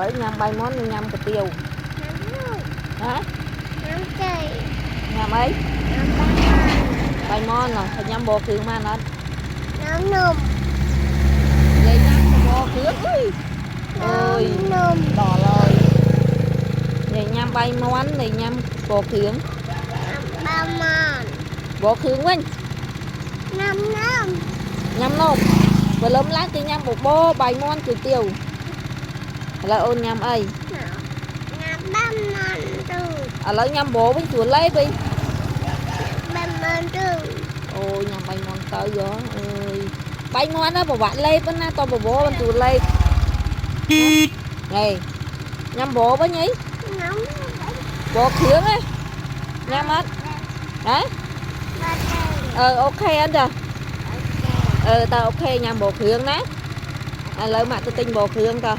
rồi nhâm bay món nhâm cà tiêu hả nhâm ấy bay món nè phải nhâm bò khương mà nó vậy nhâm bò khương ơi đỏ rồi vậy nhâm bay món này nhâm bò khương bò khương quên nhâm nôm và lấm lá cái nhâm bột bò bay món cà tiêu là ôn nhâm ấy lấy nhâm bò với chuột lấy đi ôi nhâm bay món tới gió ơi bay món đó bà bạn lấy bên na to bà bò bên chuột lấy này nhâm bò với nhí bò khương ấy nhâm hết đấy ok anh rồi tao ok nhâm bò khương đó lấy mặt tôi tin bò khương coi